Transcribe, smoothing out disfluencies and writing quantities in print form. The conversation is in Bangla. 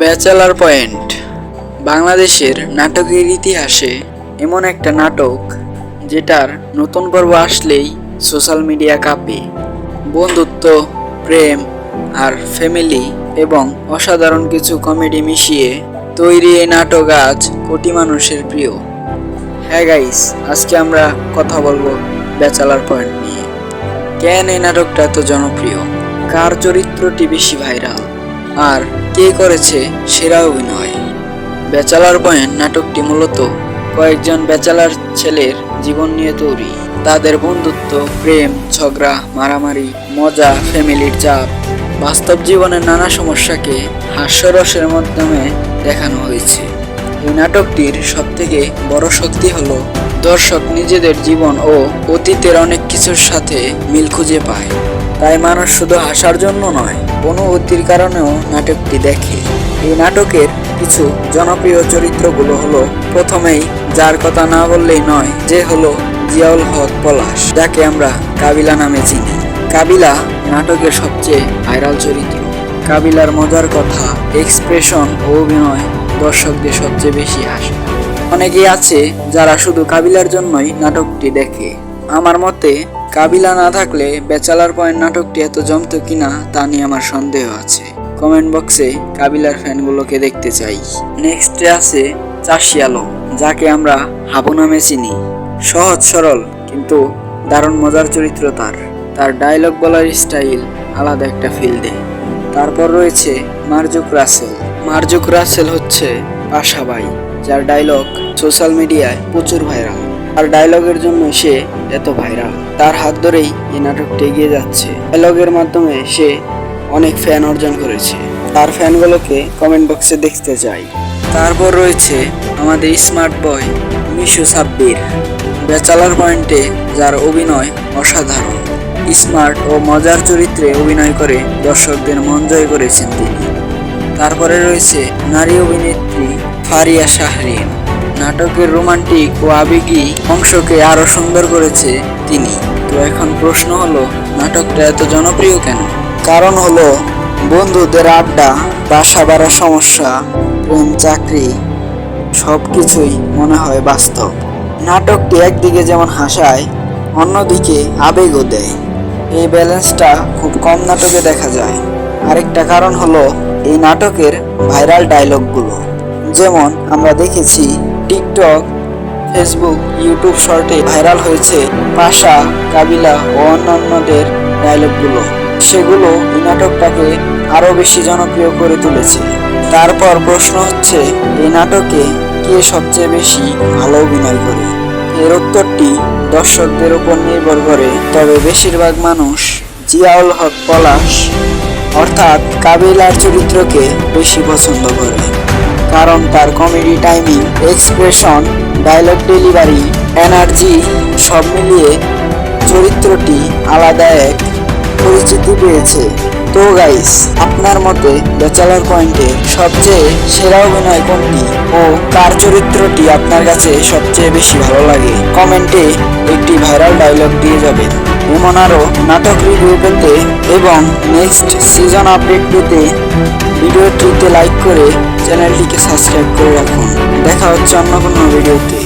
ব্যাচেলার পয়েন্ট বাংলাদেশের নাটকের ইতিহাসে এমন একটা নাটক যেটার নতুন পর্ব আসলেই সোশ্যাল মিডিয়া কাঁপে। বন্ধুত্ব, প্রেম আর ফ্যামিলি এবং অসাধারণ কিছু কমেডি মিশিয়ে তৈরি এই নাটক আজ কোটি মানুষের প্রিয়। হ্যাঁ গাইস, আজকে আমরা কথা বলবো ব্যাচেলার পয়েন্ট নিয়ে। কেন এই নাটকটা এত জনপ্রিয়, কার চরিত্রটি বেশি ভাইরাল, আর কে করেছে সেরা অভিনয়। ব্যাচেলার পয়েন্ট নাটকটি মূলত কয়েকজন ব্যাচেলার ছেলের জীবন নিয়ে তৈরি। তাদের বন্ধুত্ব, প্রেম, ঝগড়া, মারামারি, মজা, ফ্যামিলির চাপ, বাস্তব জীবনের নানা সমস্যাকে হাস্যরসের মাধ্যমে দেখানো হয়েছে। এই নাটকটির সবথেকে বড় শক্তি হলো দর্শক নিজেদের জীবন ও অতীতের অনেক কিছুর সাথে মিল খুঁজে পায়। তাই মানুষ শুধু হাসার জন্য নয়, অনুভূতির কারণেও নাটকটি দেখে। এই নাটকের কিছু জনপ্রিয় চরিত্রগুলো হলো, প্রথমেই যার কথা না বললেই নয়, যে হলো জিয়াউল হক পলাশ, যাকে আমরা কাবিলা নামে চিনি। কাবিলা নাটকের সবচেয়ে ভাইরাল চরিত্র। কাবিলার মজার কথা, এক্সপ্রেশন ও অভিনয় দর্শকদের সবচেয়ে বেশি হাসে। অনেকেই আছে যারা শুধু কাবিলার জন্যই নাটকটি দেখে। আমার মতে কাবিলা না থাকলে ব্যাচেলার পয়েন্ট নাটকটি এত জমতো কিনা তা নিয়ে আমার সন্দেহ আছে। কমেন্ট বক্সে কাবিলার ফ্যানগুলোকে দেখতে চাই। নেক্সটে আছে চাষি আলম, যাকে আমরা হাবু নামে চিনি। সহজ সরল কিন্তু দারুণ মজার চরিত্র তার ডায়লগ বলার স্টাইল আলাদা একটা ফিল দেয়। তারপর রয়েছে মারজুক রাসেল হচ্ছে পাশা ভাই, যার ডায়লগ সোশ্যাল মিডিয়ায় প্রচুর ভাইরাল। আর ডায়লগের জন্য সে এত ভাইরাল, তার হাত ধরেই এই নাটকটি এগিয়ে যাচ্ছে। ডায়লগের মাধ্যমে সে অনেক ফ্যান অর্জন করেছে। তার ফ্যানগুলোকে কমেন্ট বক্সে দেখতে চাই। তারপর রয়েছে আমাদের smart boy Mishu Sabbir, bachelor পয়েন্টে যার অভিনয় অসাধারণ। স্মার্ট ও মজার চরিত্রে অভিনয় করে দর্শকদের মন জয় করেছেন তিনি। তারপরে রয়েছে নারী অভিনেত্রী ফারিয়া শাহরিন, নাটকের রোমান্টিক ও আবেগী অংশকে আরো সুন্দর করেছে তিনি। তো এখন প্রশ্ন হলো, নাটকটা এত জনপ্রিয় কেন? কারণ হলো বন্ধুদের আড্ডা, বাসা বাড়া সমস্যা, প্রেম, চাকরি সবকিছুই মনে হয় বাস্তব। নাটকটি একদিকে যেমন হাসায়, অন্যদিকে আবেগও দেয়। এই ব্যালেন্সটা খুব কম নাটকে দেখা যায়। আরেকটা কারণ হলো এই নাটকের ভাইরাল ডায়লগগুলো। যেমন আমরা দেখেছি টিকটক, ফেসবুক, ইউটিউব শর্টে ভাইরাল হয়েছে পাশা, কাবিলা ও অন্যান্যদের ডায়লগগুলো। সেগুলো এই নাটকটাকে আরো বেশি জনপ্রিয় করে তুলেছে। তারপর প্রশ্ন হচ্ছে, এই নাটকে কে সবচেয়ে বেশি ভালো অভিনয় করে? এর উত্তরটি দর্শকদের উপর নির্ভর করে, তবে বেশিরভাগ মানুষ জিয়াউল হক পলাশ অর্থাৎ কাবিলার চরিত্রকে বেশি পছন্দ করে। কারণ তার comedy timing, expression, dialogue delivery, energy সব মিলিয়ে চরিত্রটি আলাদা এক পরিচিতি পেয়েছে। তো গাইস, আপনার মতে ব্যাচেলার পয়েন্টে সবচেয়ে সেরা অভিনয় কোনটি ও কার চরিত্রটি আপনার কাছে সবচেয়ে বেশি ভালো লাগে? কমেন্টে একটি ভাইরাল ডায়লগ দিয়ে যাবেন। এমন আরও নাটক রিভিউ পেতে এবং নেক্সট সিজন আপডেট পেতে ভিডিওটিতে লাইক করে চ্যানেলটিকে সাবস্ক্রাইব করে রাখুন। দেখা হচ্ছে অন্য কোনো ভিডিওতে।